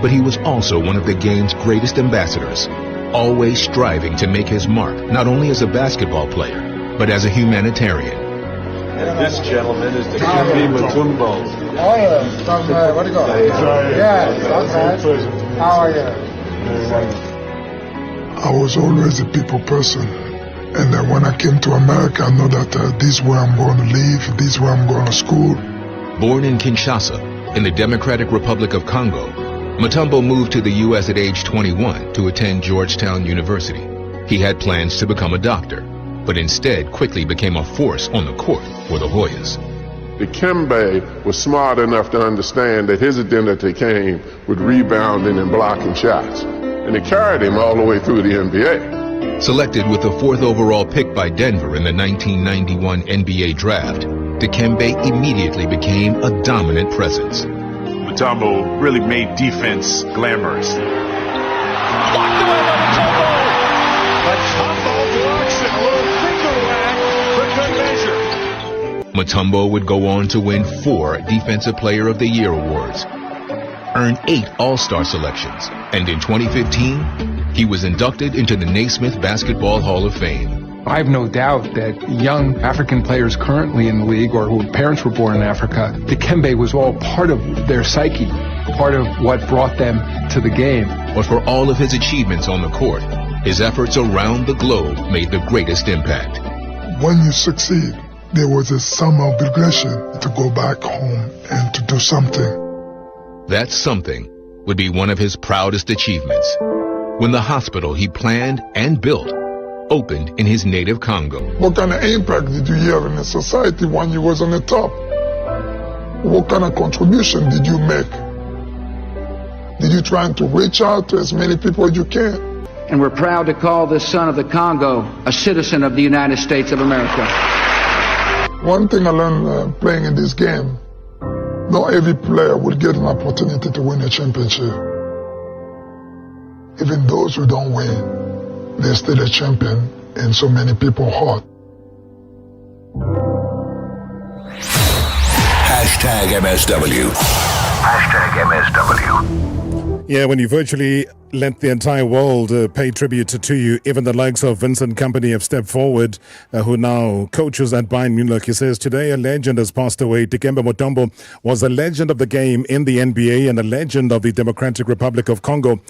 but he was also one of the game's greatest ambassadors, always striving to make his mark not only as a basketball player, but as a humanitarian. And this gentleman is the Mpumelelo. Oh, yeah. What do you got? Yeah, how are you? I was always a people person. And when I came to America, I know that this is where I'm going to live, this is where I'm going to school. Born in Kinshasa, in the Democratic Republic of Congo, Mutombo moved to the U.S. at age 21 to attend Georgetown University. He had plans to become a doctor, but instead quickly became a force on the court for the Hoyas. Dikembe was smart enough to understand that his identity came with rebounding and blocking shots. And it carried him all the way through the NBA. Selected with the 4th overall pick by Denver in the 1991 NBA draft, Dikembe immediately became a dominant presence. Mutombo really made defense glamorous. Blocked away by Mutombo! Mutombo blocks it, a little finger wag for good measure. Mutombo would go on to win 4 Defensive Player of the Year awards, earn 8 All-Star selections, and in 2015, he was inducted into the Naismith Basketball Hall of Fame. I have no doubt that young African players currently in the league or whose parents were born in Africa, Dikembe was all part of their psyche, part of what brought them to the game. But for all of his achievements on the court, his efforts around the globe made the greatest impact. When you succeed, there was some obligation to go back home and to do something. That something would be one of his proudest achievements, when the hospital he planned and built opened in his native Congo. What kind of impact did you have in the society when you was on the top? What kind of contribution did you make? Did you try to reach out to as many people as you can? And we're proud to call this son of the Congo a citizen of the United States of America. One thing I learned playing in this game, not every player will get an opportunity to win a championship. Even those who don't win, they're still a champion in so many people's heart. #MSW. #MSW. Yeah, when you virtually let the entire world pay tribute to you, even the likes of Vincent Kompany have stepped forward, who now coaches at Bayern Munich. He says, today a legend has passed away. Dikembe Mutombo was a legend of the game in the NBA and a legend of the Democratic Republic of Congo.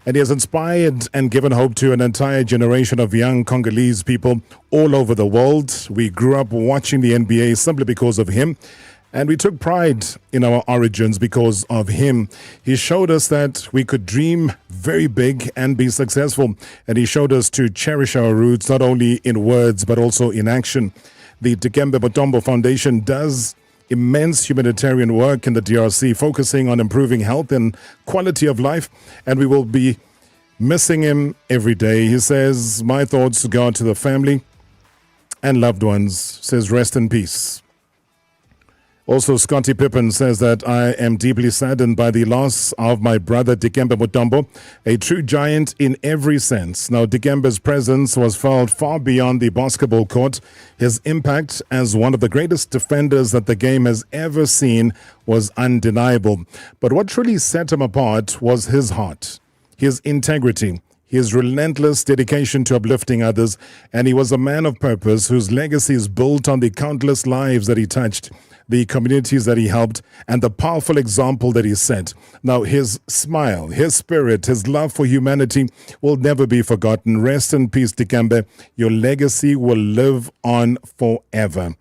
And he has inspired and given hope to an entire generation of young Congolese people all over the world. We grew up watching the NBA simply because of him. And we took pride in our origins because of him. He showed us that we could dream very big and be successful. And he showed us to cherish our roots, not only in words, but also in action. The Dikembe Mutombo Foundation does immense humanitarian work in the DRC, focusing on improving health and quality of life. And we will be missing him every day. He says, my thoughts go out to the family and loved ones. Says, rest in peace. Also, Scottie Pippen says that I am deeply saddened by the loss of my brother Dikembe Mutombo, a true giant in every sense. Now, Dikembe's presence was felt far beyond the basketball court. His impact as one of the greatest defenders that the game has ever seen was undeniable. But what truly set him apart was his heart, his integrity, his relentless dedication to uplifting others, and he was a man of purpose whose legacy is built on the countless lives that he touched, the communities that he helped, and the powerful example that he set. Now, his smile, his spirit, his love for humanity will never be forgotten. Rest in peace, Dikembe. Your legacy will live on forever.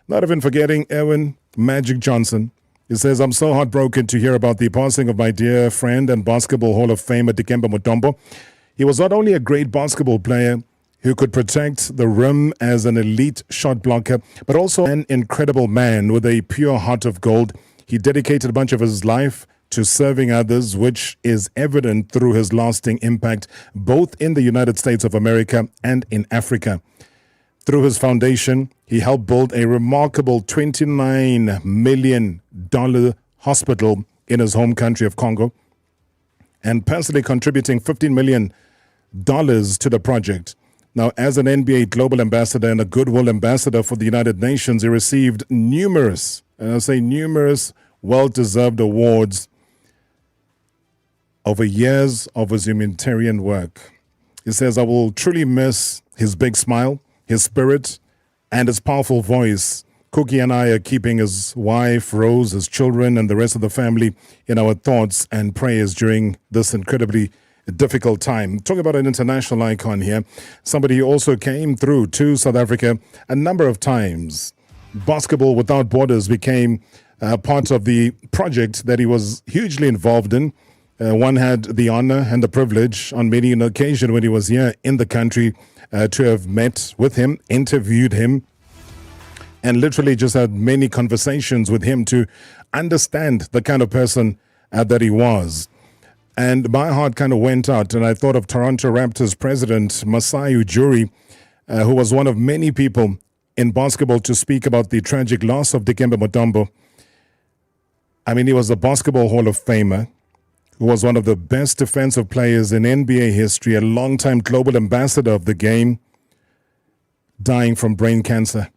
Not even forgetting Erwin Magic Johnson. He says, I'm so heartbroken to hear about the passing of my dear friend and Basketball Hall of Famer Dikembe Mutombo. He was not only a great basketball player who could protect the rim as an elite shot blocker, but also an incredible man with a pure heart of gold. He dedicated a bunch of his life to serving others, which is evident through his lasting impact, both in the United States of America and in Africa. Through his foundation, he helped build a remarkable $29 million hospital in his home country of Congo, and personally contributing $15 million to the project. Now, as an NBA Global Ambassador and a Goodwill Ambassador for the United Nations, he received numerous well-deserved awards. over years of his humanitarian work. He says, I will truly miss his big smile, his spirit, and his powerful voice. Cookie and I are keeping his wife, Rose, his children, and the rest of the family in our thoughts and prayers during this incredibly difficult time. Talking about an international icon here, somebody who also came through to South Africa a number of times. Basketball Without Borders became part of the project that he was hugely involved in. One had the honor and the privilege on many an occasion when he was here in the country to have met with him, interviewed him, and literally just had many conversations with him to understand the kind of person that he was. And my heart kind of went out, and I thought of Toronto Raptors president Masai Ujiri, who was one of many people in basketball to speak about the tragic loss of Dikembe Mutombo. I mean, he was a basketball Hall of Famer who was one of the best defensive players in NBA history, a longtime global ambassador of the game, dying from brain cancer.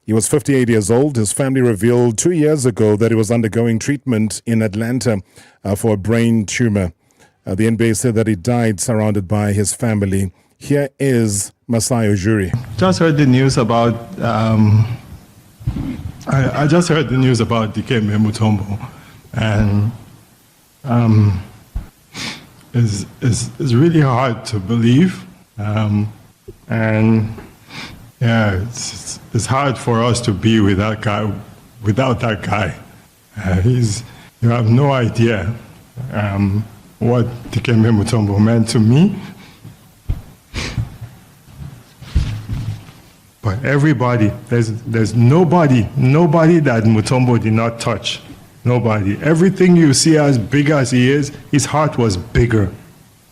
He was 58 years old. His family revealed 2 years ago that he was undergoing treatment in Atlanta for a brain tumor. The NBA said that he died surrounded by his family. Here is Masai Ujiri. Just heard the news about. I just heard the news about Dikembe Mutombo, and it's really hard to believe, and yeah, it's hard for us to be with that guy, without that guy. You have no idea what Dikembe Mutombo meant to me. But everybody, there's nobody that Mutombo did not touch. Nobody. Everything you see, as big as he is, his heart was bigger.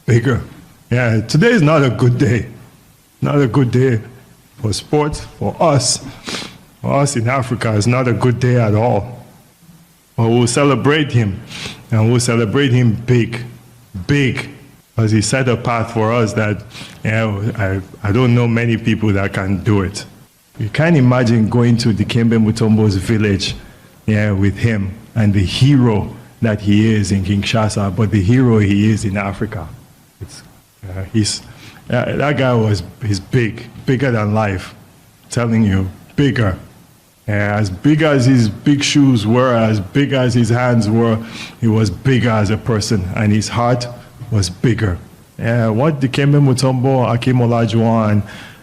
Yeah, today is not a good day. Not a good day for sports, for us. For us in Africa, it's not a good day at all. But we'll celebrate him, and we'll celebrate him big. Because he set a path for us that, I don't know many people that can do it. You can't imagine going to Dikembe Mutombo's village, with him and the hero that he is in Kinshasa, but the hero he is in Africa. That guy he's bigger than life. I'm telling you, bigger. As big as his big shoes were, as big as his hands were, he was bigger as a person, and his heart was bigger. What Dikembe Mutombo, Akim Olajuwon,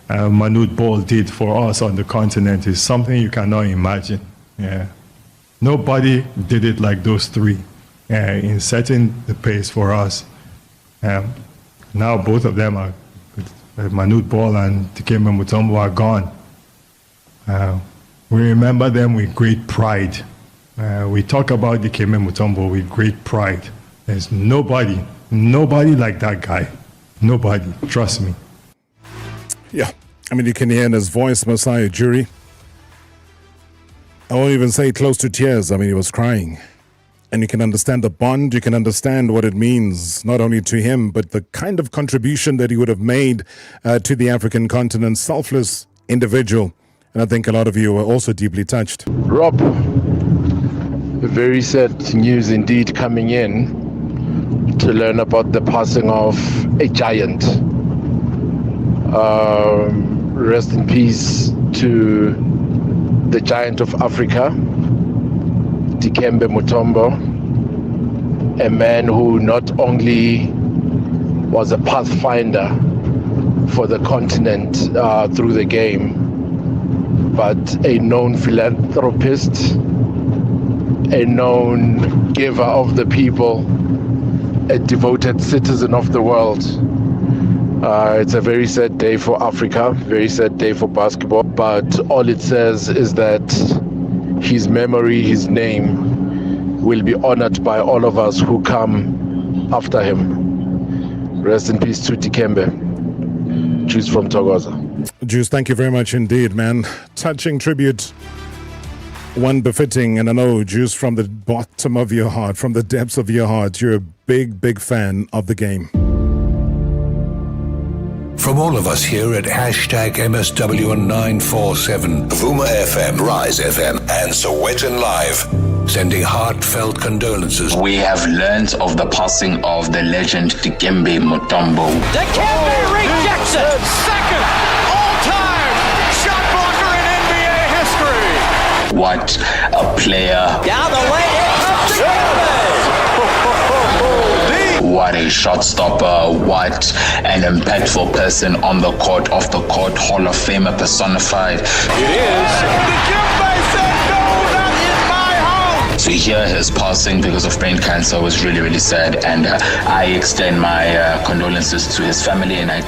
and Manute Bol did for us on the continent is something you cannot imagine. Nobody did it like those three in setting the pace for us. Now both of them are, Manute Bol and Dikembe Mutombo, are gone. We remember them with great pride. We talk about Dikembe Mutombo with great pride. There's nobody like that guy. Nobody, trust me. Yeah, I mean, you can hear in his voice, Masai Ujiri. I won't even say close to tears. I mean, he was crying. And you can understand the bond. You can understand what it means, not only to him, but the kind of contribution that he would have made to the African continent. Selfless individual. And I think a lot of you were also deeply touched. Rob, very sad news indeed coming in to learn about the passing of a giant. Rest in peace to the giant of Africa, Dikembe Mutombo, a man who not only was a pathfinder for the continent through the game, but a known philanthropist, a known giver of the people, a devoted citizen of the world. It's a very sad day for Africa, very sad day for basketball, but all it says is that his memory, his name will be honored by all of us who come after him. Rest in peace to Dikembe. Juice from Togoza. Juice, thank you very much indeed, man. Touching tribute, one befitting, and I know, Juice, from the bottom of your heart, from the depths of your heart, you're a big fan of the game. From all of us here at #MSW947, Vuma FM, Rise FM, and Sowetan Live, sending heartfelt condolences. We have learned of the passing of the legend Dikembe Mutombo. Dikembe rejects it. Second all-time shot blocker in NBA history. What a player. Down the lane, here comes Dikembe. What a shot stopper. What an impactful person on the court, off the court, Hall of Famer personified. It is. Dikembe said, no, not in my house. To hear his passing because of brain cancer was really, really sad. And I extend my condolences to his family, and I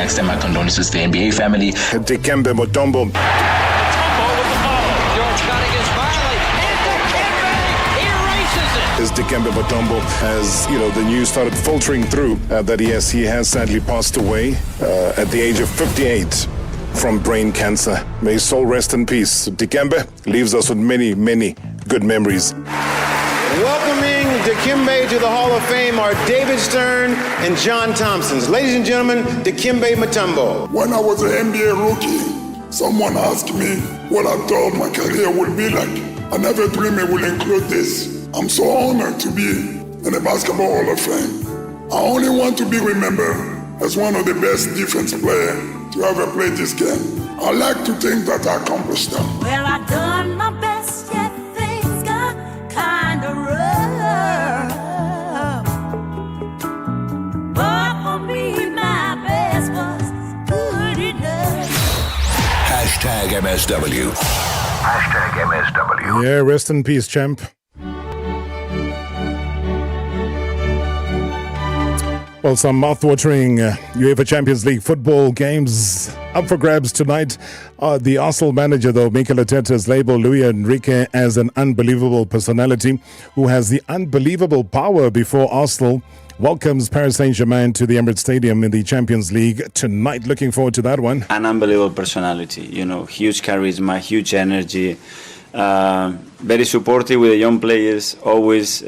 extend my condolences to the NBA family. Dikembe Mutombo. As Dikembe Mutombo, as you know, the news started filtering through that yes, he has sadly passed away at the age of 58 from brain cancer. May his soul rest in peace. Dikembe leaves us with many, many good memories. Welcoming Dikembe to the Hall of Fame are David Stern and John Thompson. Ladies and gentlemen, Dikembe Mutombo. When I was an NBA rookie, someone asked me what I thought my career would be like. I never dreamed it would include this. I'm so honored to be in the Basketball Hall of Fame. I only want to be remembered as one of the best defensive players to ever play this game. I like to think that I accomplished that. Well, I done my best, yet things got kind of rough. But for me, my best was good enough. Hashtag MSW. Hashtag MSW. Yeah, rest in peace, champ. Well, some mouth-watering UEFA Champions League football games up for grabs tonight. The Arsenal manager, though, Mikel Arteta, has labelled Luis Enrique as an unbelievable personality who has the unbelievable power before Arsenal welcomes Paris Saint-Germain to the Emirates Stadium in the Champions League tonight. Looking forward to that one. An unbelievable personality, you know, huge charisma, huge energy, very supportive with the young players, always.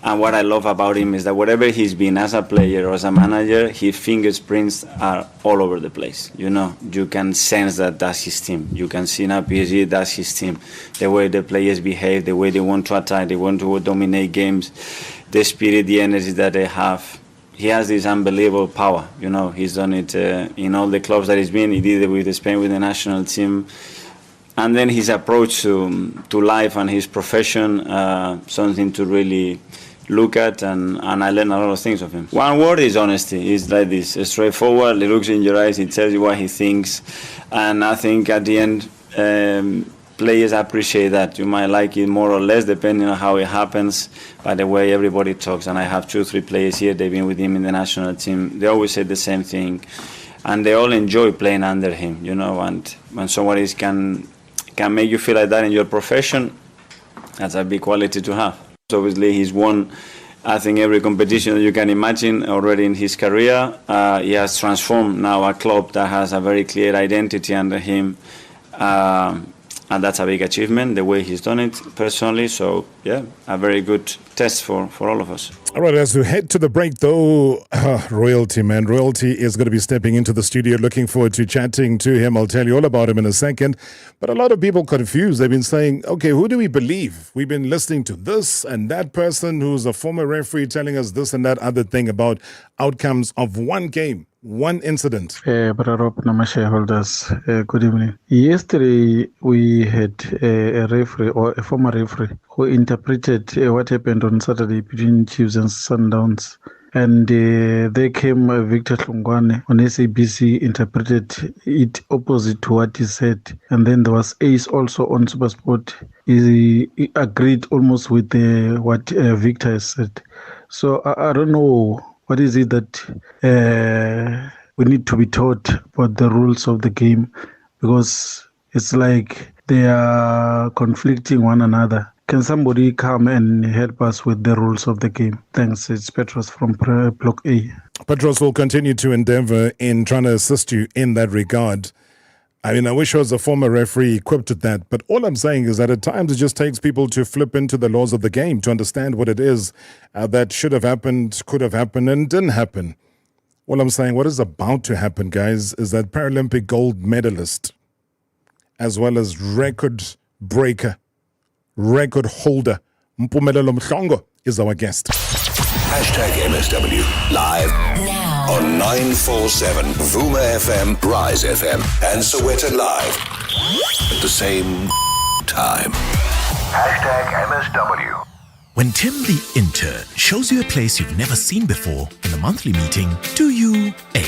And what I love about him is that whatever he's been as a player or as a manager, his fingerprints are all over the place. You know, you can sense that that's his team. You can see now PSG, that's his team. The way the players behave, the way they want to attack, they want to dominate games, the spirit, the energy that they have. He has this unbelievable power. You know, he's done it in all the clubs that he's been. He did it with Spain, with the national team. And then his approach to life and his profession, something to really look at, and I learned a lot of things of him. One word is honesty. He's like this, straightforward. He looks in your eyes, he tells you what he thinks, and I think at the end, players appreciate that. You might like it more or less depending on how it happens, by the way everybody talks. And I have 2-3 players here, they've been with him in the national team. They always say the same thing, and they all enjoy playing under him, you know. And when somebody can make you feel like that in your profession, that's a big quality to have. Obviously, he's won, I think, every competition that you can imagine already in his career. He has transformed now a club that has a very clear identity under him. And that's a big achievement, the way he's done it personally. So, yeah, a very good test for all of us. All right, as we head to the break, though, Royalty, man. Royalty is going to be stepping into the studio. Looking forward to chatting to him. I'll tell you all about him in a second. But a lot of people confused. They've been saying, okay, who do we believe? We've been listening to this and that person who's a former referee telling us this and that other thing about outcomes of one game. One incident. Brother Rob, shareholders, good evening. Yesterday, we had a referee or a former referee who interpreted what happened on Saturday between Chiefs and Sundowns. And there came Victor Hlongwane on SABC, interpreted it opposite to what he said. And then there was Ace also on SuperSport. He agreed almost with what Victor has said. So I don't know. What is it that we need to be taught about the rules of the game? Because it's like they are conflicting one another. Can somebody come and help us with the rules of the game? Thanks. It's Petros from Block A. Petros will continue to endeavor in trying to assist you in that regard. I mean, I wish I was a former referee equipped with that. But all I'm saying is that at times it just takes people to flip into the laws of the game to understand what it is that should have happened, could have happened, and didn't happen. All I'm saying, what is about to happen, guys, is that Paralympic gold medalist, as well as record breaker, record holder. Mpumelelo Mhlongo is our guest. #MSW live now on 947 Vuma FM, Rise FM, and Soweto Live at the same time. #MSW. When Tim the intern shows you a place you've never seen before in a monthly meeting, do you A.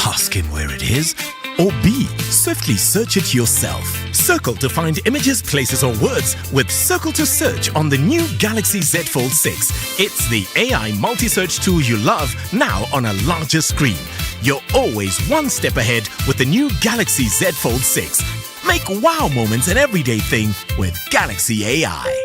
ask him where it is, or B. swiftly search it yourself? Circle to find images, places, or words with Circle to Search on the new Galaxy Z Fold 6. It's the AI multi-search tool you love, now on a larger screen. You're always one step ahead with the new Galaxy Z Fold 6. Make wow moments an everyday thing with Galaxy AI.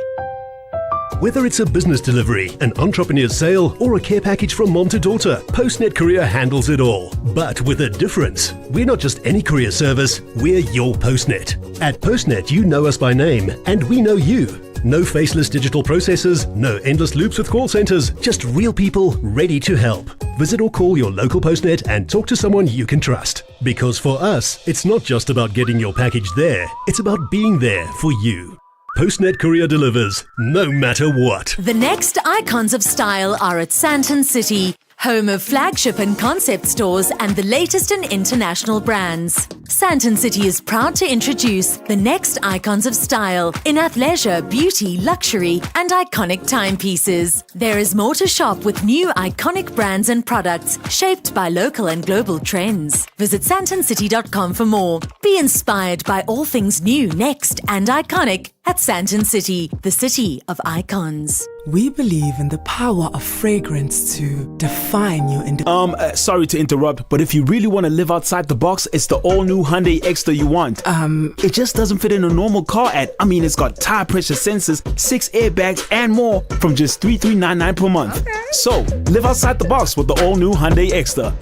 Whether it's a business delivery, an entrepreneur sale, or a care package from mom to daughter, PostNet Courier handles it all. But with a difference. We're not just any courier service, we're your PostNet. At PostNet, you know us by name, and we know you. No faceless digital processes, no endless loops with call centers, just real people ready to help. Visit or call your local PostNet and talk to someone you can trust. Because for us, it's not just about getting your package there, it's about being there for you. PostNet Courier delivers, no matter what. The next icons of style are at Sandton City, home of flagship and concept stores and the latest in international brands. Sandton City is proud to introduce the next icons of style in athleisure, beauty, luxury, and iconic timepieces. There is more to shop with new iconic brands and products shaped by local and global trends. Visit santoncity.com for more. Be inspired by all things new, next, and iconic at Sandton City, the city of icons. We believe in the power of fragrance to define your independence. Sorry to interrupt, but if you really want to live outside the box, it's the all-new Hyundai Extra you want. It just doesn't fit in a normal car it's got tire pressure sensors, 6 airbags, and more from just $3,399 per month. Okay. So, live outside the box with the all-new Hyundai Extra.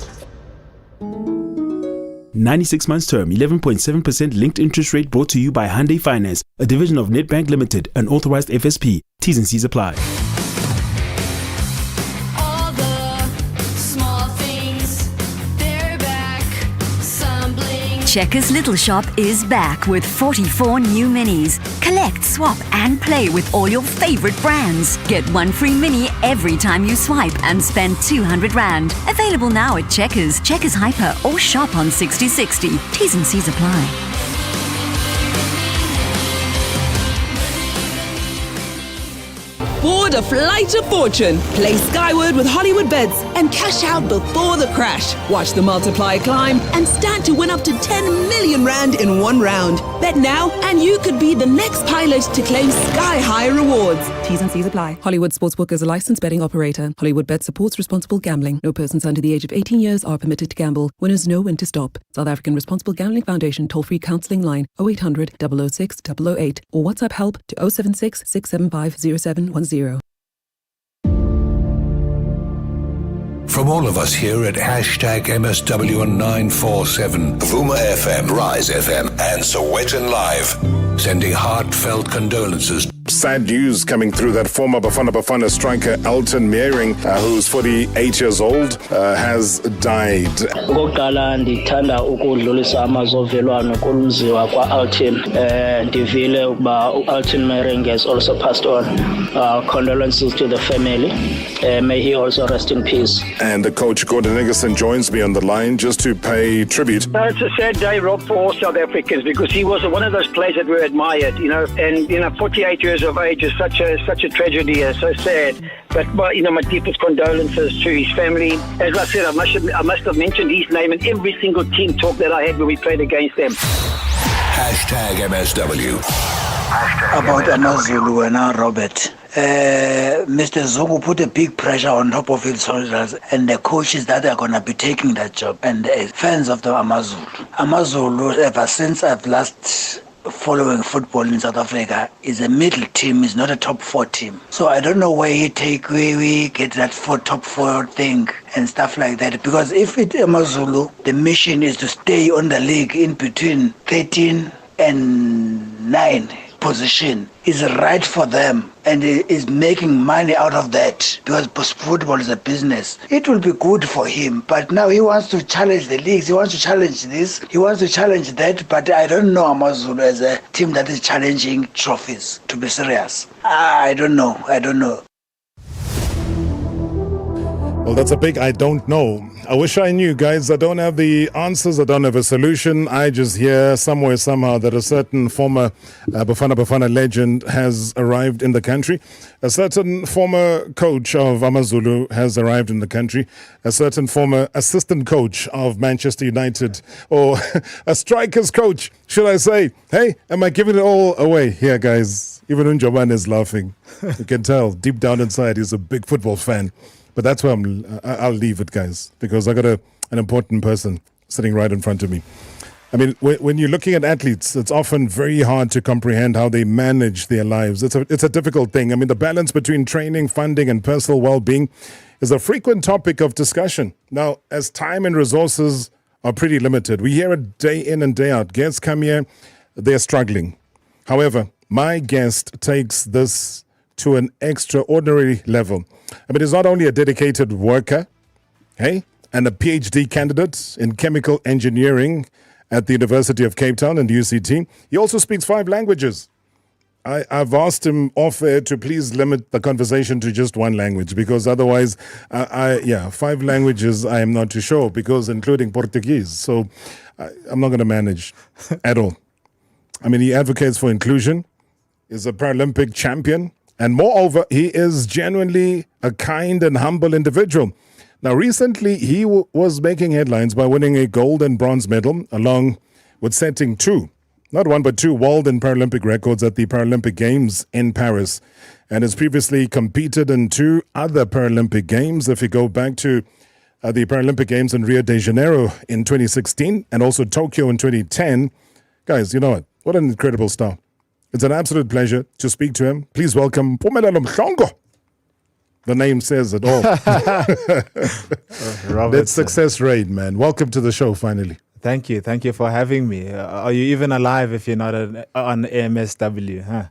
96 months term, 11.7% linked interest rate, brought to you by Hyundai Finance, a division of Nedbank Limited, an authorized FSP. T's and C's apply. All the small things, they're back. Some bling. Checkers Little Shop is back with 44 new minis. Collect, swap, and play with all your favorite brands. Get one free mini every time you swipe and spend 200 Rand. Available now at Checkers, Checkers Hyper, or shop on 6060. T's and C's apply. Board a flight of fortune. Play skyward with Hollywood Bets and cash out before the crash. Watch the multiplier climb and stand to win up to 10 million Rand in one round. Bet now and you could be the next pilot to claim sky-high rewards. T's and C's apply. Hollywood Sportsbook is a licensed betting operator. Hollywood Bet supports responsible gambling. No persons under the age of 18 years are permitted to gamble. Winners know when to stop. South African Responsible Gambling Foundation toll-free counselling line 0800 006 008 or WhatsApp help to 076 675 0710. From all of us here at #MSW on 947, Vuma FM, Rise FM, and Sowetan Live, sending heartfelt condolences. Sad news coming through that former Bafana striker Elton Meering, who's 48 years old, has died. Okokuqala ndithanda ukudlulisa amazovelwano kolunziwa kwa-Elton. Ndivile ukuba u-Elton Meering has also passed on. Condolences to the family. May he also rest in peace. And the coach Gordon Egerson joins me on the line just to pay tribute. It's a sad day, Rob, for all South Africans, because he was one of those players that we admired, and 48 years of age is such a tragedy, so sad. But my deepest condolences to his family. As I said, I must have mentioned his name in every single team talk that I had when we played against them. #MSW. About Amazulu and Robert. Mr. Zungu put a big pressure on top of his shoulders, and the coaches that are going to be taking that job, and the fans of the Amazulu. Amazulu, ever since I've last following football in South Africa, is a middle team, is not a top 4 team. So I don't know where we get that top 4 thing and stuff like that. Because if it's Amazulu, the mission is to stay on the league in between 13 and 9. position is right for them and is making money out of that because football is a business, it will be good for him. But now he wants to challenge the leagues, he wants to challenge this, he wants to challenge that, but I don't know AmaZulu as a team that is challenging trophies, to be serious. I don't know. Well, that's a big I don't know. I wish I knew, guys. I don't have the answers. I don't have a solution. I just hear somewhere, somehow, that a certain former Bafana legend has arrived in the country. A certain former coach of AmaZulu has arrived in the country. A certain former assistant coach of Manchester United, or a strikers coach, should I say. Hey, am I giving it all away here, guys? Even Unjoban is laughing. You can tell deep down inside he's a big football fan. But that's where I'll leave it, guys, because I got an important person sitting right in front of me. I mean, when you're looking at athletes, it's often very hard to comprehend how they manage their lives. It's a difficult thing. I mean, the balance between training, funding, and personal well-being is a frequent topic of discussion. Now, as time and resources are pretty limited, we hear it day in and day out. Guests come here, they're struggling. However, my guest takes this to an extraordinary level. I mean, he's not only a dedicated worker, hey, and a PhD candidate in chemical engineering at the University of Cape Town and UCT. He also speaks 5 languages. I've asked him off air to please limit the conversation to just one language, because otherwise, 5 languages I am not too sure, because including Portuguese. So I'm not going to manage at all. I mean, he advocates for inclusion, is a Paralympic champion, and moreover, he is genuinely a kind and humble individual. Now, recently, he was making headlines by winning a gold and bronze medal, along with setting 2, not 1, but 2 world and Paralympic records at the Paralympic Games in Paris, and has previously competed in 2 other Paralympic Games. If you go back to the Paralympic Games in Rio de Janeiro in 2016 and also Tokyo in 2010, guys, you know what an incredible star. It's an absolute pleasure to speak to him. Please welcome Mpumelelo Mhlongo. The name says it all. That's success rate, man. Welcome to the show, finally. Thank you. Thank you for having me. Are you even alive if you're not on MSW? Huh?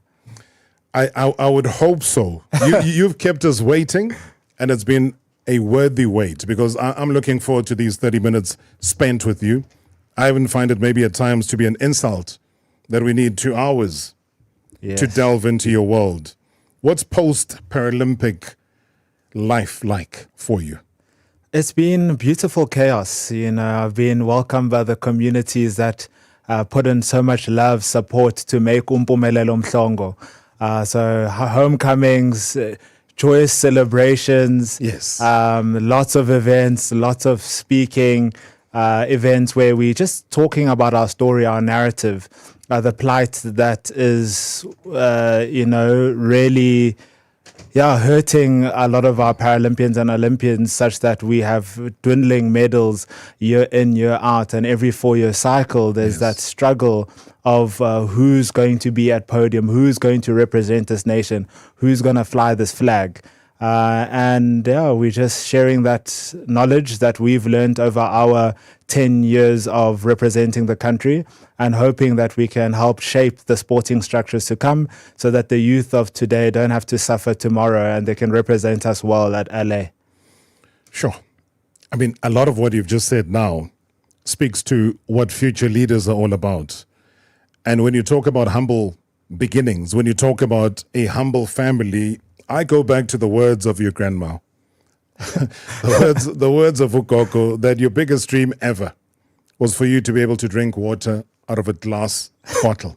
I would hope so. You've kept us waiting, and it's been a worthy wait, because I'm looking forward to these 30 minutes spent with you. I even find it maybe at times to be an insult that we need 2 hours to delve into your world. What's post-Paralympic life like for you? It's been beautiful chaos. You know, I've been welcomed by the communities that put in so much love, support to make Mpumelelo Mhlongo. So homecomings, joyous celebrations, lots of events, lots of speaking events where we're just talking about our story, our narrative. The plight that is, really, hurting a lot of our Paralympians and Olympians, such that we have dwindling medals year in, year out. And every 4-year cycle, there's that struggle of who's going to be at podium, who's going to represent this nation, who's going to fly this flag. We're just sharing that knowledge that we've learned over our 10 years of representing the country, and hoping that we can help shape the sporting structures to come, so that the youth of today don't have to suffer tomorrow and they can represent us well at LA. Sure. I mean, a lot of what you've just said now speaks to what future leaders are all about. And when you talk about humble beginnings, when you talk about a humble family, I go back to the words of your grandma. the words of Ukoko, that your biggest dream ever was for you to be able to drink water out of a glass bottle.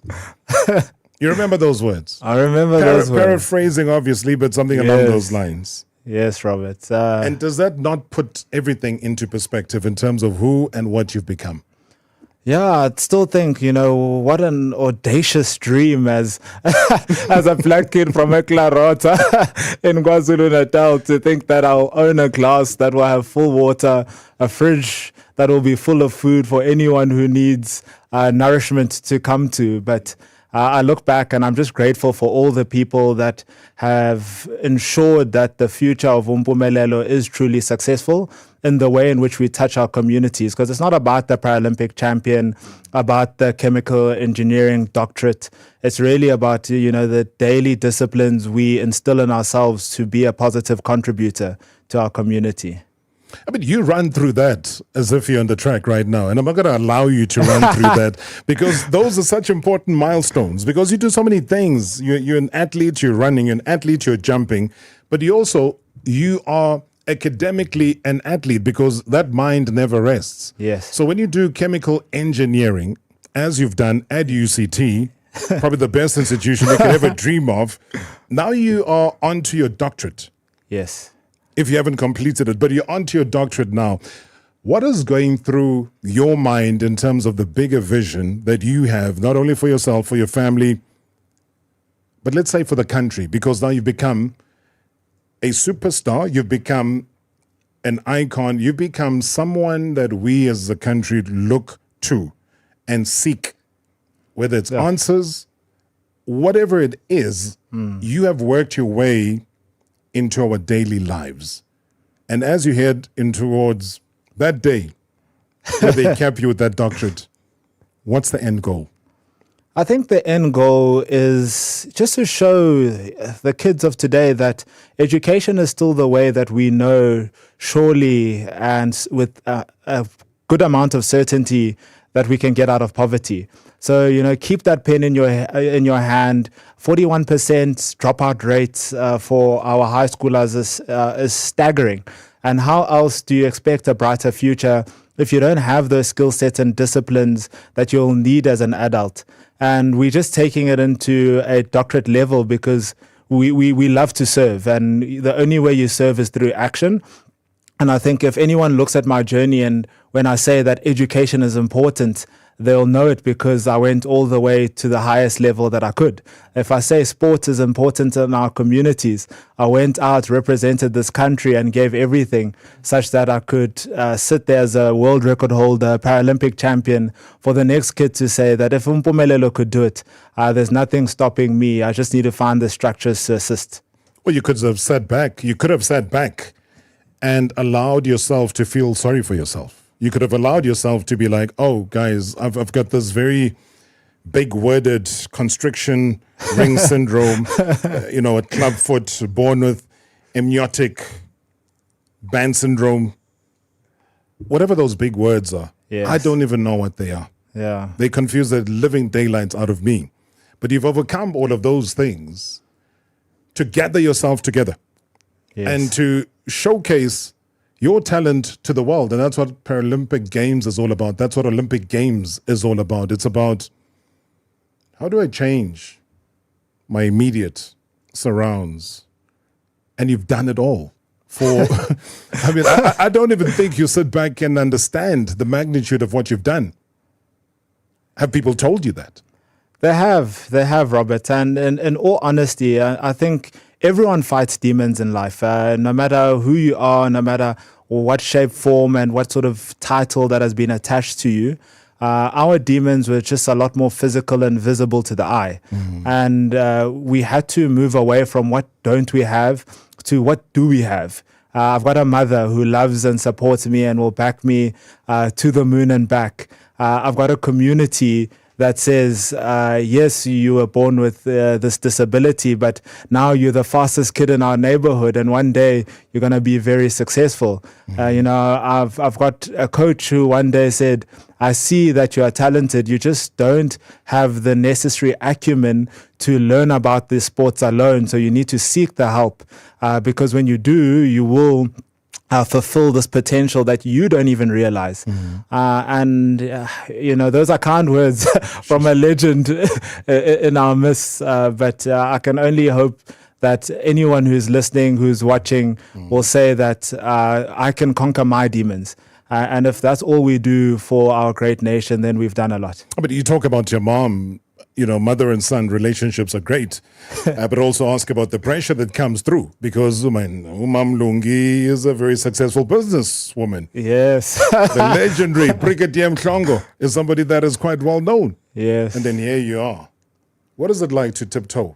You remember those words? I remember those words. Paraphrasing, obviously, but something along those lines. Yes, Robert. And does that not put everything into perspective in terms of who and what you've become? Yeah, I still think, what an audacious dream as a black kid from Eclarota in KwaZulu-Natal, to think that I'll own a glass that will have full water, a fridge that will be full of food for anyone who needs nourishment to come to. But I look back and I'm just grateful for all the people that have ensured that the future of Mpumelelo is truly successful in the way in which we touch our communities. Because it's not about the Paralympic champion, about the chemical engineering doctorate. It's really about, the daily disciplines we instill in ourselves to be a positive contributor to our community. I mean, you run through that as if you're on the track right now, and I'm not going to allow you to run through that because those are such important milestones because you do so many things. You're an athlete, you're running, you're an athlete, you're jumping, but you are academically an athlete because that mind never rests. Yes. So when you do chemical engineering, as you've done at UCT, probably the best institution you could ever dream of, now you are onto your doctorate. Yes. If you haven't completed it, but you're onto your doctorate now. What is going through your mind in terms of the bigger vision that you have, not only for yourself, for your family, but let's say for the country? Because now you've become a superstar, you've become an icon, you've become someone that we as a country look to and seek, whether it's answers, whatever it is, you have worked your way into our daily lives. And as you head in towards that day where they cap you with that doctorate, what's the end goal? I think the end goal is just to show the kids of today that education is still the way that we know surely and with a good amount of certainty that we can get out of poverty. So, keep that pen in your hand. 41% dropout rates for our high schoolers is staggering. And how else do you expect a brighter future if you don't have those skill sets and disciplines that you'll need as an adult? And we're just taking it into a doctorate level because we love to serve. And the only way you serve is through action. And I think if anyone looks at my journey and when I say that education is important, they'll know it because I went all the way to the highest level that I could. If I say sport is important in our communities, I went out, represented this country and gave everything such that I could sit there as a world record holder, Paralympic champion, for the next kid to say that if Mpumelelo could do it, there's nothing stopping me. I just need to find the structures to assist. Well, you could have sat back. You could have sat back and allowed yourself to feel sorry for yourself. You could have allowed yourself to be like, oh, guys, I've got this very big-worded constriction ring syndrome, a club foot, born with amniotic band syndrome, whatever those big words are. Yes. I don't even know what they are. Yeah. They confuse the living daylights out of me. But you've overcome all of those things to gather yourself together and to showcase your talent to the world. And that's what Paralympic Games is all about. That's what Olympic Games is all about. It's about how do I change my immediate surrounds? And you've done it all. I don't even think you sit back and understand the magnitude of what you've done. Have people told you that? They have, Robert. And in all honesty, I think everyone fights demons in life. No matter who you are, no matter what shape, form, and what sort of title that has been attached to you, our demons were just a lot more physical and visible to the eye. And we had to move away from what don't we have to what do we have. I've got a mother who loves and supports me and will back me to the moon and back. I've got a community that says, yes, you were born with this disability, but now you're the fastest kid in our neighborhood, and one day you're going to be very successful. I've got a coach who one day said, I see that you are talented. You just don't have the necessary acumen to learn about these sports alone. So you need to seek the help because when you do, you will fulfill this potential that you don't even realize. Those are kind words from a legend in our midst. But I can only hope that anyone who's listening, who's watching, will say that I can conquer my demons. And if that's all we do for our great nation, then we've done a lot. But you talk about your mom. Mother and son relationships are great, but also ask about the pressure that comes through because Mhlongo is a very successful businesswoman. Yes. The legendary Primedia Mhlongo is somebody that is quite well known. Yes. And then here you are What is it like to tiptoe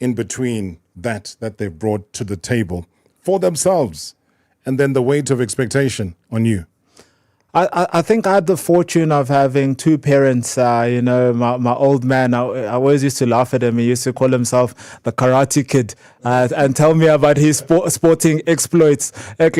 in between that they've brought to the table for themselves and then the weight of expectation on you? I think I had the fortune of having two parents. My old man, I always used to laugh at him. He used to call himself the Karate Kid and tell me about his sporting exploits. But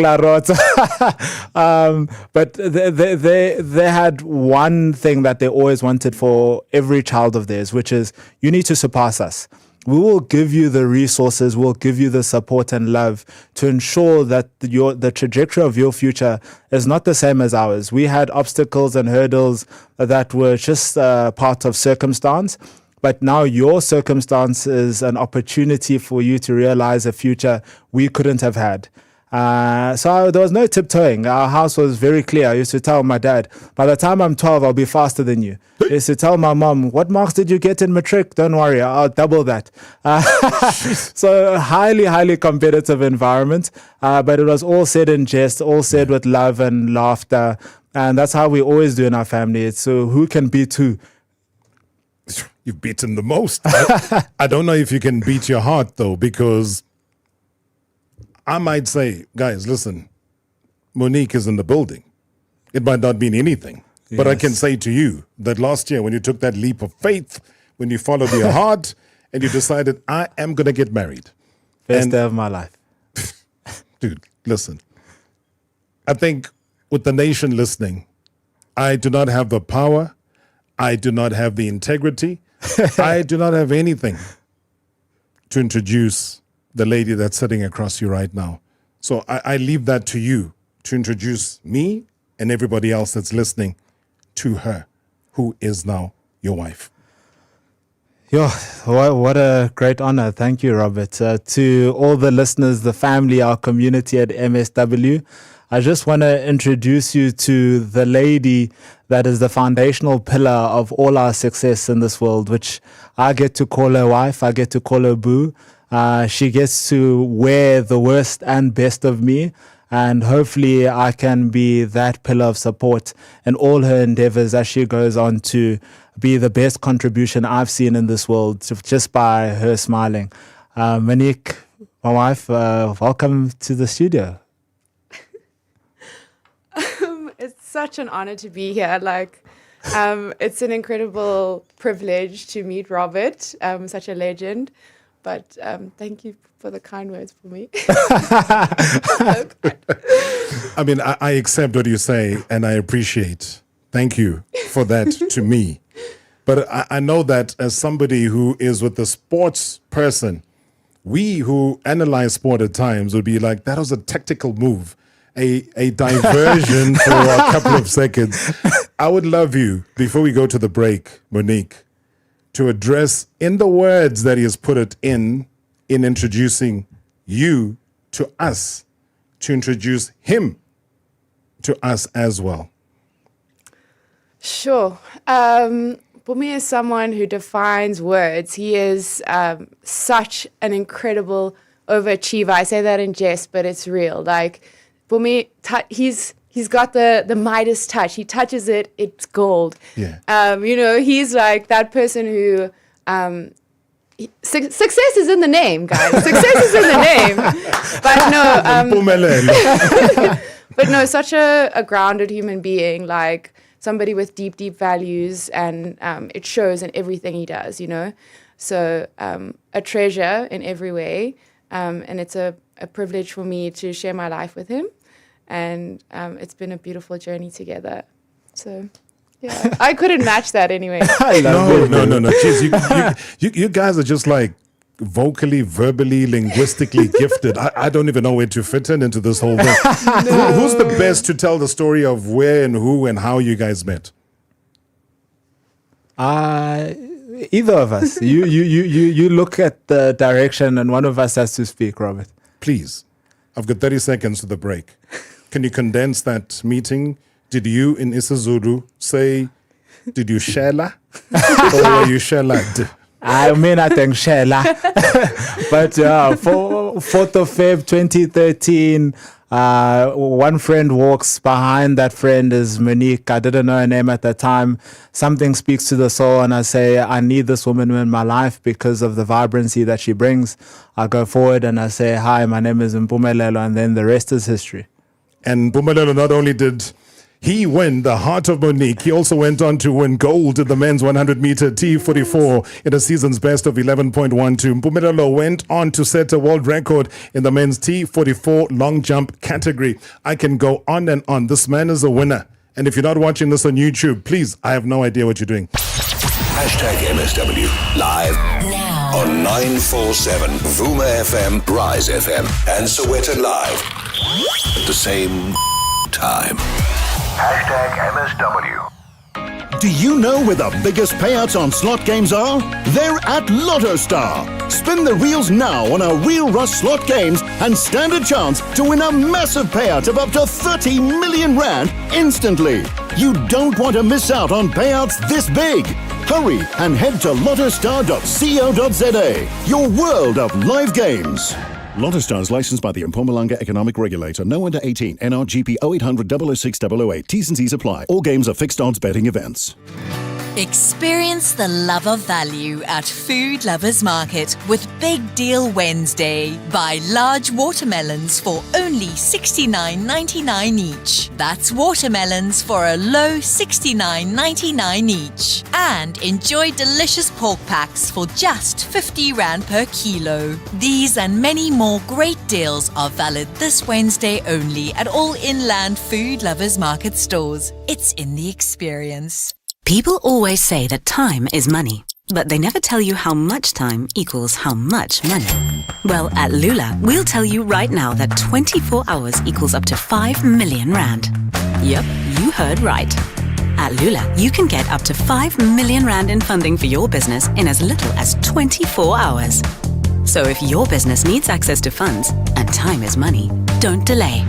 they had one thing that they always wanted for every child of theirs, which is, you need to surpass us. We will give you the resources, we'll give you the support and love to ensure that the trajectory of your future is not the same as ours. We had obstacles and hurdles that were just part of circumstance, but now your circumstance is an opportunity for you to realize a future we couldn't have had. So there was no tiptoeing. Our house was very clear. I used to tell my dad, by the time I'm 12, I'll be faster than you. I used to tell my mom, what marks did you get in matric? Don't worry, I'll double that. So highly, highly competitive environment. But it was all said in jest, all said with love and laughter. And that's how we always do in our family. It's so who can beat who? You've beaten the most. I don't know if you can beat your heart, though, because I might say, guys, listen, Monique is in the building. It might not mean anything. Yes. But I can say to you that last year when you took that leap of faith, when you followed your heart and you decided, I am going to get married. Best day of my life. Dude, listen. I think with the nation listening, I do not have the power. I do not have the integrity. I do not have anything to introduce the lady that's sitting across you right now. So I leave that to you to introduce me and everybody else that's listening to her, who is now your wife. Yeah, what a great honor. Thank you, Robert. To all the listeners, the family, our community at MSW, I just want to introduce you to the lady that is the foundational pillar of all our success in this world, which I get to call her wife. I get to call her boo. She gets to wear the worst and best of me, and hopefully I can be that pillar of support in all her endeavors as she goes on to be the best contribution I've seen in this world just by her smiling. Monique, my wife, welcome to the studio. It's such an honor to be here. It's an incredible privilege to meet Robert, such a legend. But thank you for the kind words for me. I mean, I accept what you say and I appreciate. Thank you for that to me. But I know that as somebody who is with the sports person, we who analyze sport at times would be like, that was a tactical move, a diversion for a couple of seconds. I would love you, before we go to the break, Monique, to address in the words that he has put it in introducing you to us, to introduce him to us as well. Sure. Bumi is someone who defines words. He is such an incredible overachiever. I say that in jest, but it's real. Bumi, he's got the Midas touch. He touches it, it's gold. Yeah. He's like that person who success is in the name, guys. Success is in the name. But no, Mpumelelo. but no, such a grounded human being, like somebody with deep, deep values, and it shows in everything he does, So a treasure in every way, and it's a privilege for me to share my life with him. And it's been a beautiful journey together. So, yeah, I couldn't match that anyway. No. Jeez, you guys are just like vocally, verbally, linguistically gifted. I don't even know where to fit into this whole thing. No. Who's the best to tell the story of where and who and how you guys met? Either of us. You look at the direction and one of us has to speak, Robert. Please. I've got 30 seconds to the break. Can you condense that meeting? Did you in isiZulu say, did you shela? Or were you shelad? I mean, I think shela. But 4th of Feb 2013, One friend walks behind that friend is Monique. I didn't know her name at that time. Something speaks to the soul, and I say, I need this woman in my life because of the vibrancy that she brings. I go forward and I say, hi, my name is Mpumelelo, and then the rest is history. And Mpumelelo not only did he win the heart of Monique, he also went on to win gold in the men's 100-meter T44 in a season's best of 11.12. Mpumelelo went on to set a world record in the men's T44 long jump category. I can go on and on. This man is a winner. And if you're not watching this on YouTube, please, I have no idea what you're doing. #MSW live now on 947 Vuma FM, Rise FM, and Sowetan Live at the same time. #MSW. Do you know where the biggest payouts on slot games are? They're at LottoStar. Spin the reels now on our Real Rush slot games and stand a chance to win a massive payout of up to 30 million rand instantly. You don't want to miss out on payouts this big. Hurry and head to lottostar.co.za, your world of live games. LottoStar is licensed by the Mpumelelo Economic Regulator. No under 18. NRGP 0800 006 008. T's and C's apply. All games are fixed odds betting events. Experience the love of value at Food Lovers Market with Big Deal Wednesday. Buy large watermelons for only $69.99 each. That's watermelons for a low $69.99 each. And enjoy delicious pork packs for just 50 Rand per kilo. These and many more great deals are valid this Wednesday only at all inland Food Lovers Market stores. It's in the experience. People always say that time is money, but they never tell you how much time equals how much money. Well, at Lula, we'll tell you right now that 24 hours equals up to 5 million Rand. Yep, you heard right. At Lula, you can get up to 5 million Rand in funding for your business in as little as 24 hours. So if your business needs access to funds, and time is money, don't delay.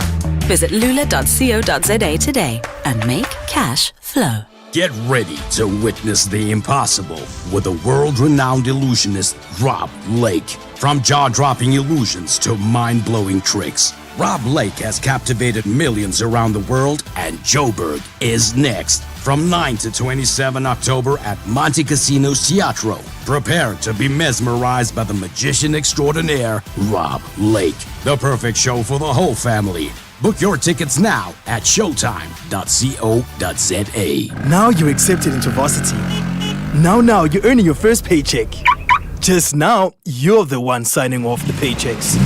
Visit lula.co.za today and make cash flow. Get ready to witness the impossible with the world-renowned illusionist Rob Lake. From jaw-dropping illusions to mind-blowing tricks, Rob Lake has captivated millions around the world, and Joburg is next. From 9 to 27 October at Monte Casino's Teatro. Prepare to be mesmerized by the magician extraordinaire, Rob Lake. The perfect show for the whole family. Book your tickets now at showtime.co.za. Now you're accepted into varsity. Now you're earning your first paycheck. Just now, you're the one signing off the paychecks.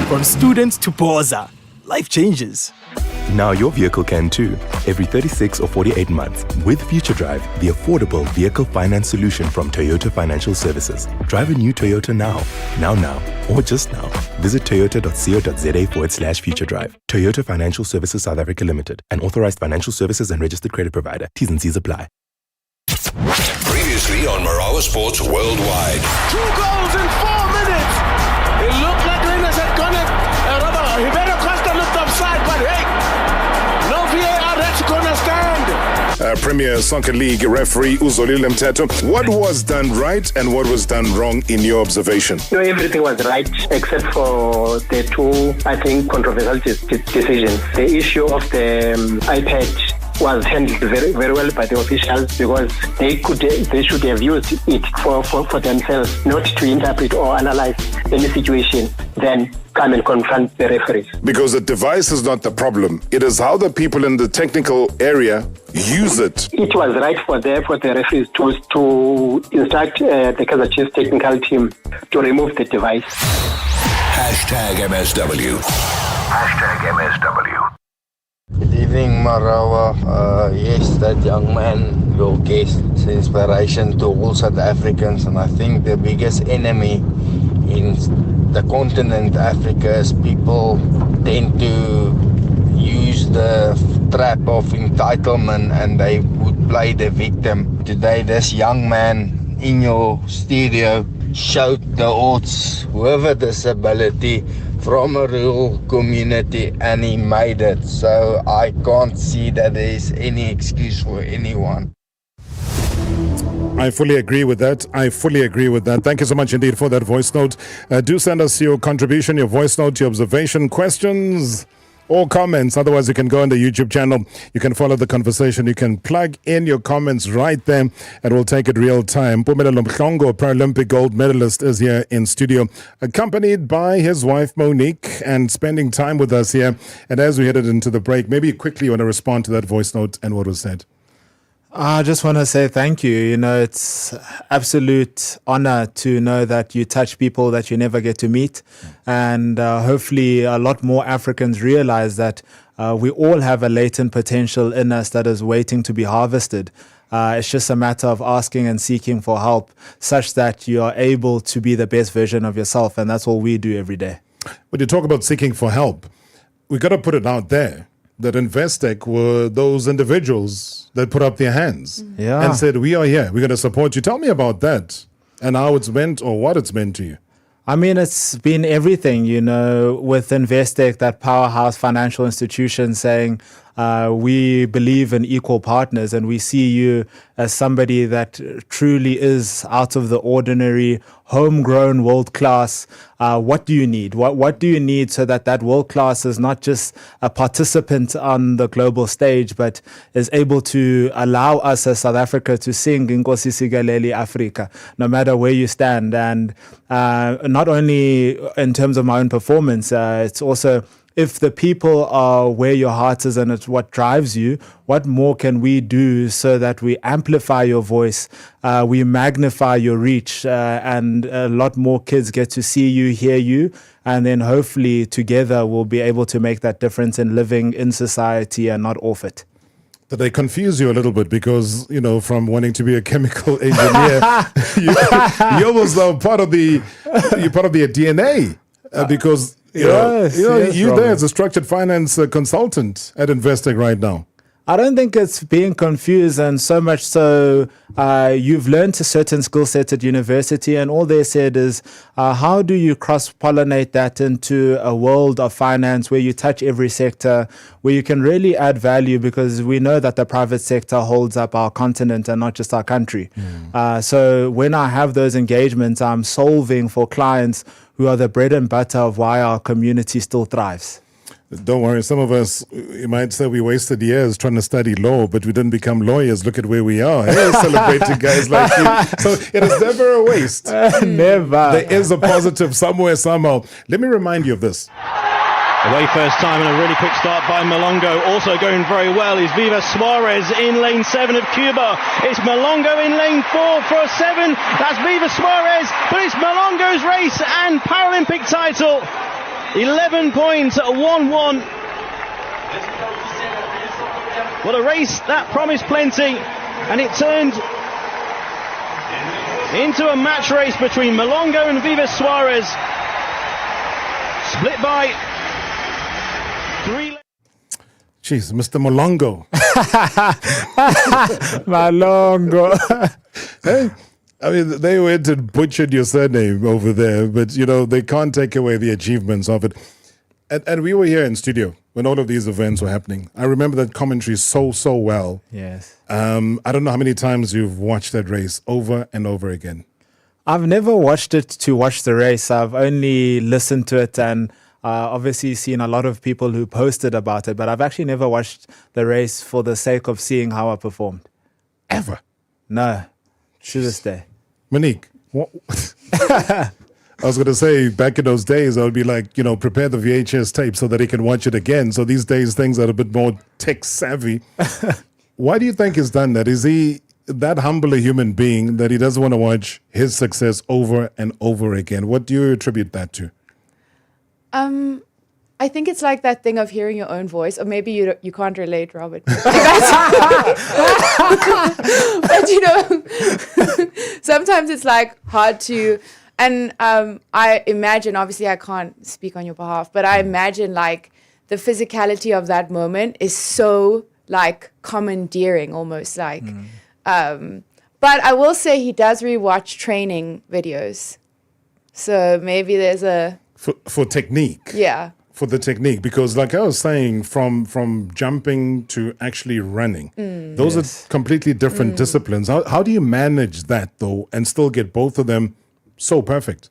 From students to Boza, life changes. Now your vehicle can too, every 36 or 48 months. With Future Drive, the affordable vehicle finance solution from Toyota Financial Services. Drive a new Toyota now, or just now. Visit toyota.co.za/Future Drive. Toyota Financial Services South Africa Limited, an authorized financial services and registered credit provider. T's and C's apply. Previously on Marawa Sports Worldwide. 2 goals in 4 minutes. It looked like Renas had gone it. Ribeiro Costa looked offside, but hey, no VAR, that's gonna stand. Premier Soccer League referee Uzolile Mteto, what was done right and what was done wrong in your observation? No, everything was right except for the two, I think, controversial decisions. The issue of the iPad was handled very, very well by the officials because they should have used it for themselves, not to interpret or analyze any situation, then come and confront the referees. Because the device is not the problem. It is how the people in the technical area use it. It was right for the referees to instruct the Kaizer Chiefs technical team to remove the device. #MSW. #MSW. Good evening, Marawa. Yes, that young man, your guest, is inspiration to all South Africans, and I think the biggest enemy in the continent Africa is people tend to use the trap of entitlement and they would play the victim. Today, this young man in your studio showed the odds, whoever disability, from a rural community, and he made it. So I can't see that there is any excuse for anyone. I fully agree with that. Thank you so much indeed for that voice note. Do send us your contribution, your voice note, your observation, questions, or comments. Otherwise, you can go on the YouTube channel. You can follow the conversation. You can plug in your comments right there, and we'll take it real time. Mpumelelo Mhlongo, Paralympic gold medalist, is here in studio, accompanied by his wife Monique, and spending time with us here. And as we headed into the break, maybe quickly you want to respond to that voice note and what was said. I just want to say thank you. You know, it's absolute honor to know that you touch people that you never get to meet. And hopefully a lot more Africans realize that we all have a latent potential in us that is waiting to be harvested. It's just a matter of asking and seeking for help such that you are able to be the best version of yourself. And that's all we do every day. When you talk about seeking for help, we got to put it out there that Investec were those individuals that put up their hands and said, we are here, we're going to support you. Tell me about that and how it's meant or what it's meant to you. I mean, it's been everything, you know, with Investec, that powerhouse financial institution saying, we believe in equal partners and we see you as somebody that truly is out of the ordinary, homegrown, world-class. What do you need? What do you need so that that world-class is not just a participant on the global stage, but is able to allow us as South Africa to sing Nkosi Sigaleli Africa, no matter where you stand. And not only in terms of my own performance, it's also if the people are where your heart is and it's what drives you, what more can we do so that we amplify your voice, we magnify your reach, and a lot more kids get to see you, hear you, and then hopefully together we'll be able to make that difference in living in society and not off it. Did they confuse you a little bit because, you know, from wanting to be a chemical engineer, you almost are part of the DNA because you're there as a structured finance consultant at Investec right now. I don't think it's being confused, and so much so you've learned a certain skill set at university, and all they said is how do you cross-pollinate that into a world of finance where you touch every sector, where you can really add value, because we know that the private sector holds up our continent and not just our country. So when I have those engagements, I'm solving for clients who are the bread and butter of why our community still thrives. Don't worry, some of us, you might say we wasted years trying to study law, but we didn't become lawyers. Look at where we are. Hey, celebrating guys like you. So it is never a waste. Never. There is a positive somewhere, somehow. Let me remind you of this. Away first time and a really quick start by Mhlongo. Also going very well is Viva Suarez in lane 7 of Cuba. It's Mhlongo in lane 4 for a 7. That's Viva Suarez, but it's Mhlongo's race and Paralympic title. 11 points at 1-1. What a race that promised plenty, and it turned into a match race between Mhlongo and Viva Suarez, split by 3. Jeez, Mr. Mhlongo. Mhlongo. Hey, I mean, they went and butchered your surname over there, but, you know, they can't take away the achievements of it. And we were here in studio when all of these events were happening. I remember that commentary so well. Yes. I don't know how many times you've watched that race over and over again. I've never watched it to watch the race. I've only listened to it and obviously seen a lot of people who posted about it, but I've actually never watched the race for the sake of seeing how I performed. Ever? No, to this day. Monique, what? I was going to say, back in those days, I would be like, you know, prepare the VHS tape so that he can watch it again. So these days, things are a bit more tech savvy. Why do you think he's done that? Is he that humble a human being that he doesn't want to watch his success over and over again? What do you attribute that to? I think it's like that thing of hearing your own voice, or maybe you can't relate, Robert. But you know, sometimes it's like hard to, and I imagine, obviously I can't speak on your behalf, but I imagine like the physicality of that moment is so like commandeering almost like. But I will say he does rewatch training videos. So maybe there's a... For technique. Yeah. For the technique, because like I was saying, from jumping to actually running, those are completely different disciplines. How do you manage that though and still get both of them so perfect?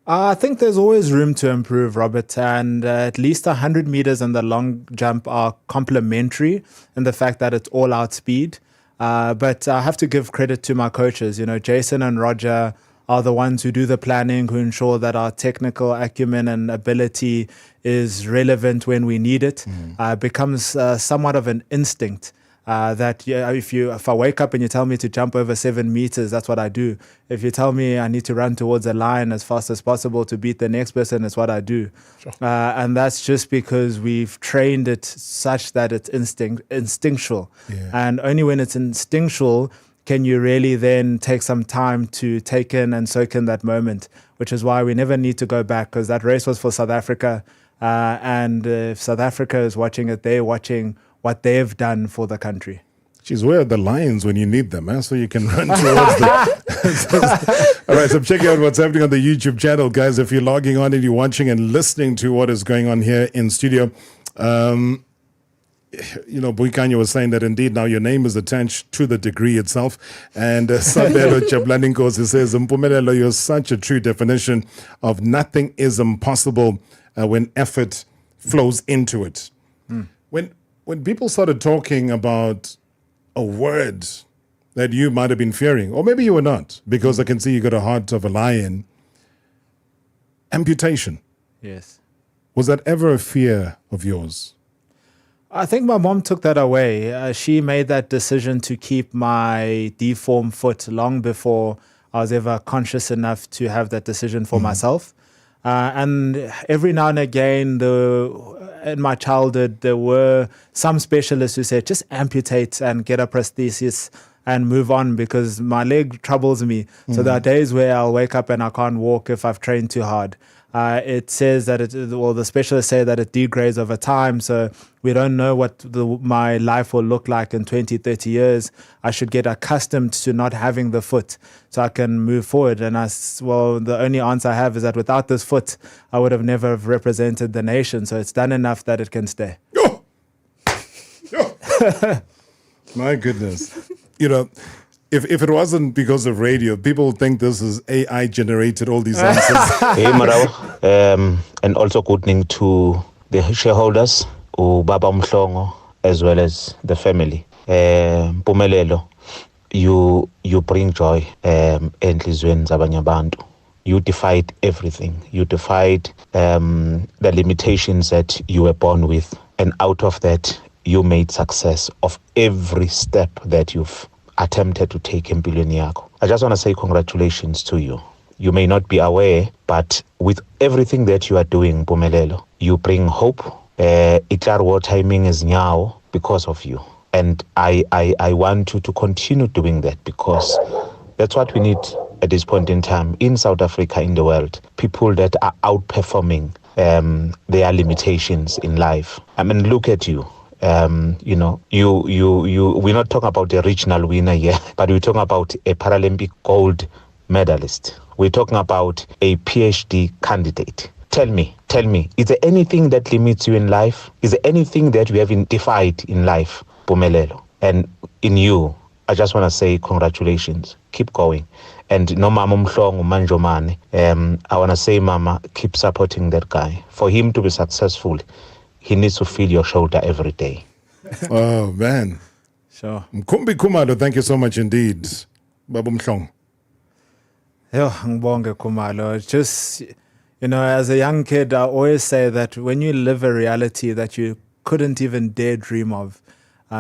I think there's always room to improve, Robert, and at least 100 meters and the long jump are complementary in the fact that it's all out speed. But I have to give credit to my coaches. You know, Jason and Roger are the ones who do the planning, who ensure that our technical acumen and ability is relevant when we need it. It becomes somewhat of an instinct. That if I wake up and you tell me to jump over 7 meters, that's what I do. If you tell me I need to run towards a line as fast as possible to beat the next person, it's what I do. Sure. And that's just because we've trained it such that it's instinctual. Yeah. And only when it's instinctual can you really then take some time to take in and soak in that moment, which is why we never need to go back, because that race was for South Africa. And if South Africa is watching it, they're watching what they've done for the country. Jeez, where are the lions when you need them, so you can run towards them? All right, so check out what's happening on the YouTube channel, guys. If you're logging on and you're watching and listening to what is going on here in studio, Buikanya was saying that indeed now your name is attached to the degree itself. And Sabelo Chablaninkosi says, Mpumelelo, you're such a true definition of nothing is impossible when effort flows into it. When people started talking about a word that you might have been fearing, or maybe you were not, because I can see you got a heart of a lion, amputation. Yes. Was that ever a fear of yours? I think my mom took that away. She made that decision to keep my deformed foot long before I was ever conscious enough to have that decision for myself. And every now and again, in my childhood, there were some specialists who said, just amputate and get a prosthesis and move on, because my leg troubles me. So there are days where I'll wake up and I can't walk if I've trained too hard. It says that the specialists say that it degrades over time. So we don't know what my life will look like in 20, 30 years. I should get accustomed to not having the foot so I can move forward. And the only answer I have is that without this foot, I would have never represented the nation. So it's done enough that it can stay. My goodness. If it wasn't because of radio, people would think this is AI generated, all these answers. Hey, Marawa. And also good evening to the shareholders, Baba Mhlongo, as well as the family. Mpumelelo, you bring joy enhlizweni zabanye abantu. You defied everything. You defied the limitations that you were born with. And out of that, you made success of every step that you've attempted to take in Yako. I just want to say congratulations to you. You may not be aware, but with everything that you are doing, Mpumelelo, you bring hope. Itarwo timing is now because of you. And I want you to continue doing that, because that's what we need at this point in time in South Africa, in the world. People that are outperforming their limitations in life. I mean, look at you. We're not talking about a regional winner here, but we're talking about a Paralympic gold medalist. We're talking about a PhD candidate. Tell me, is there anything that limits you in life? Is there anything that you haven't defied in life, Mpumelelo? And in you, I just want to say congratulations. Keep going. And no Mama Mhlongo Manjomane, I want to say, Mama, keep supporting that guy. For him to be successful, he needs to feel your shoulder every day. Oh, man. Sure. Mkumbi Kumalo, thank you so much indeed. Babu Mhlongo. Ngbonge Kumalo. Just, as a young kid, I always say that when you live a reality that you couldn't even dare dream of,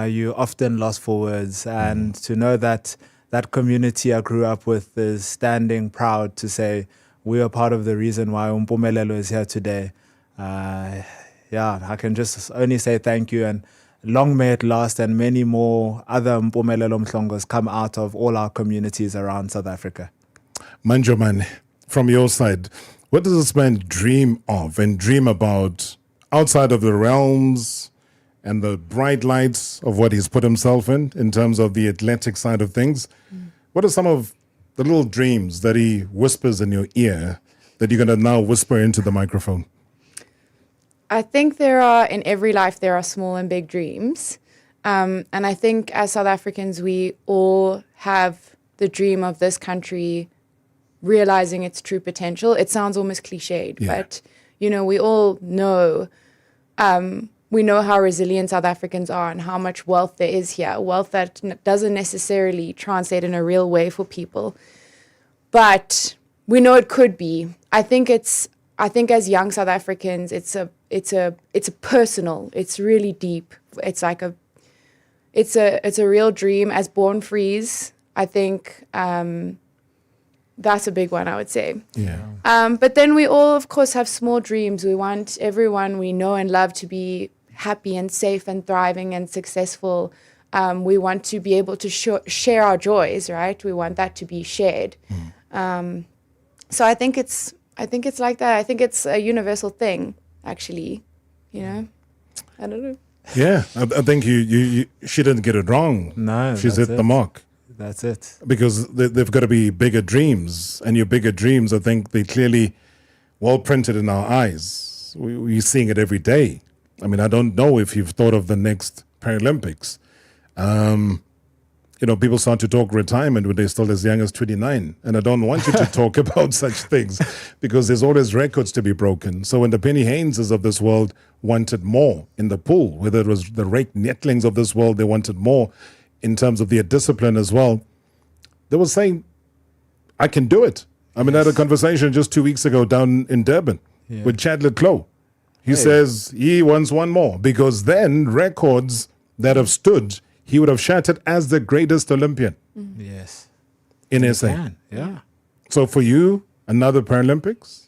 you often lost for words. And to know that that community I grew up with is standing proud to say we are part of the reason why Mpumelelo is here today. I can just only say thank you, and long may it last, and many more other Mpumelelo Mhlongos come out of all our communities around South Africa. Manjoman, from your side, what does this man dream of and dream about outside of the realms and the bright lights of what he's put himself in terms of the athletic side of things? What are some of the little dreams that he whispers in your ear that you're going to now whisper into the microphone? I think in every life, there are small and big dreams. And I think as South Africans, we all have the dream of this country realizing its true potential. It sounds almost cliched, but you know, we all know, we know how resilient South Africans are and how much wealth there is here, wealth that doesn't necessarily translate in a real way for people, but we know it could be. I think as young South Africans, it's a personal, it's really deep. It's like it's a real dream. As Born Frees, I think that's a big one, I would say. Yeah. But then we all, of course, have small dreams. We want everyone we know and love to be happy and safe and thriving and successful. We want to be able to share our joys, right? We want that to be shared. So I think it's like that. I think it's a universal thing, actually. You know, I don't know. Yeah, I think she didn't get it wrong. No, she's hit the mark. That's it. Because they've got to be bigger dreams, and your bigger dreams, I think, they're clearly well printed in our eyes. We're seeing it every day. I mean, I don't know if you've thought of the next Paralympics. You know, people start to talk retirement when they're still as young as 29. And I don't want you to talk about such things because there's always records to be broken. So when the Penny Hayneses of this world wanted more in the pool, whether it was the Rake Netlings of this world, they wanted more in terms of their discipline as well. They were saying, I can do it. I mean, I had a conversation just 2 weeks ago down in Durban with Chadley Clough. He says he wants one more because then records that have stood, he would have shattered as the greatest Olympian. Yes. In SA. Can, yeah. So for you, another Paralympics?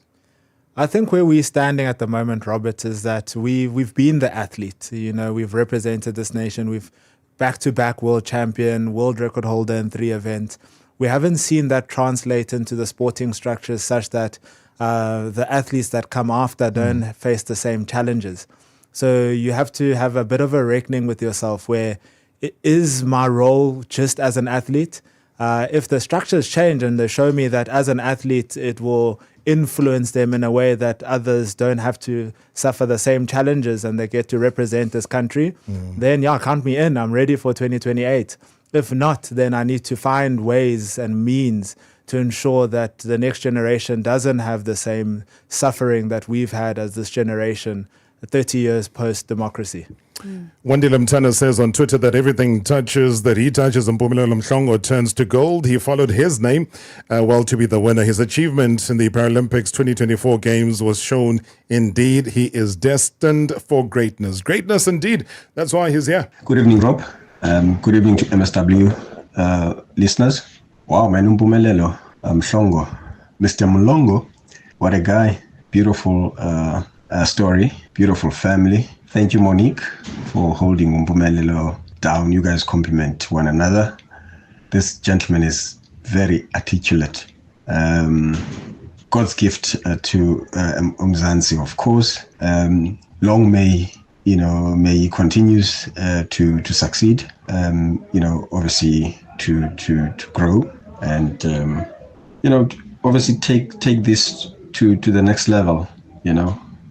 I think where we're standing at the moment, Robert, is that we've been the athlete. You know, we've represented this nation. We've back-to-back world champion, world record holder in 3 events. We haven't seen that translate into the sporting structures such that the athletes that come after don't face the same challenges. So you have to have a bit of a reckoning with yourself where it is my role just as an athlete. If the structures change and they show me that as an athlete, it will influence them in a way that others don't have to suffer the same challenges and they get to represent this country, then count me in. I'm ready for 2028. If not, then I need to find ways and means to ensure that the next generation doesn't have the same suffering that we've had as this generation 30 years post-democracy. Wendy Limtana says on Twitter that everything he touches Mpumelelo Mhlongo turns to gold. He followed his name to be the winner. His achievement in the Paralympics 2024 Games was shown. Indeed, he is destined for greatness. Greatness indeed. That's why he's here. Good evening, Rob. Good evening to MSW listeners. Wow, man, Mpumelelo Mhlongo. Mr. Mhlongo, what a guy. Beautiful story, beautiful family. Thank you, Monique, for holding Mpumelelo down. You guys compliment one another. This gentleman is very articulate. God's gift to Mzansi, of course. Long may he continues to succeed. Obviously to grow and obviously take this to the next level.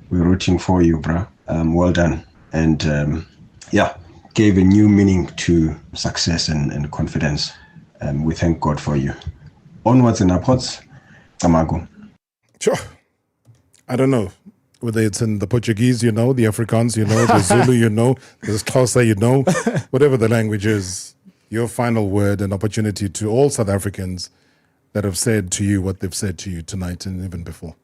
We're rooting for you, bro. Well done. And gave a new meaning to success and confidence. We thank God for you. Onwards and upwards. Amago. Sure. I don't know whether it's in the Portuguese, the Afrikaans, the Zulu, the Xhosa, whatever the language is. Your final word and opportunity to all South Africans that have said to you what they've said to you tonight and even before.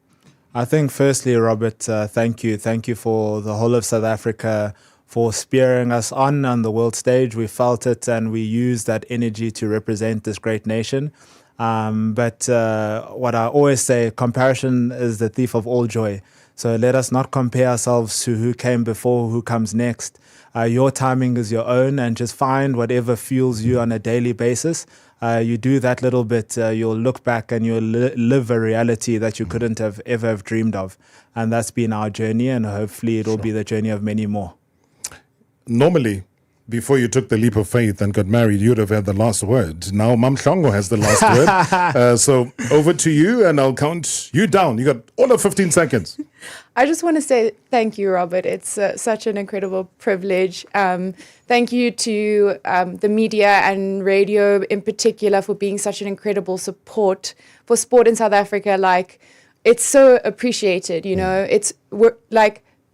I think firstly, Robert, thank you. Thank you for the whole of South Africa for spearing us on the world stage. We felt it and we used that energy to represent this great nation. But what I always say, comparison is the thief of all joy. So let us not compare ourselves to who came before, who comes next. Your timing is your own and just find whatever fuels you on a daily basis. You do that little bit, you'll look back and you'll live a reality that you couldn't have ever dreamed of. And that's been our journey, and hopefully it will be the journey of many more. Normally, before you took the leap of faith and got married, you'd have had the last word. Now Mhlongo has the last word. So over to you, and I'll count you down. You got all of 15 seconds. I just want to say thank you, Robert. It's such an incredible privilege. Thank you to the media and radio in particular for being such an incredible support for sport in South Africa. Like, it's so appreciated, you know.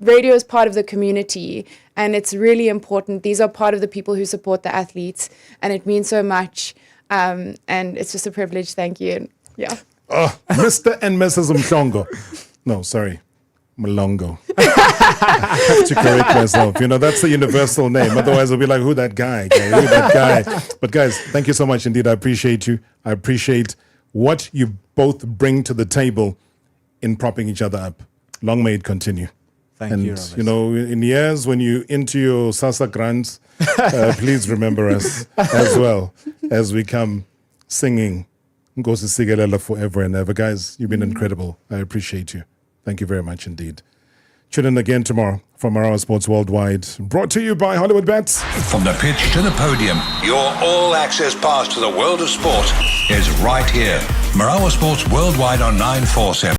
Radio is part of the community, and it's really important. These are part of the people who support the athletes, and it means so much. And it's just a privilege. Thank you. And, yeah. Oh, Mr. and Mrs. Mhlongo. No, sorry. Mhlongo. I have to correct myself. You know, that's the universal name. Otherwise, I'll be like, who that guy? Who that guy? But guys, thank you so much indeed. I appreciate you. I appreciate what you both bring to the table in propping each other up. Long may it continue. Thank and, you, Robert. you know, in years when you into your SASA grants, please remember us as well as we come singing Nkosi Sikelel forever and ever. Guys, you've been incredible. I appreciate you. Thank you very much indeed. Tune in again tomorrow from Marawa Sports Worldwide, brought to you by Hollywood Bets. From the pitch to the podium, your all-access pass to the world of sport is right here. Marawa Sports Worldwide on 947.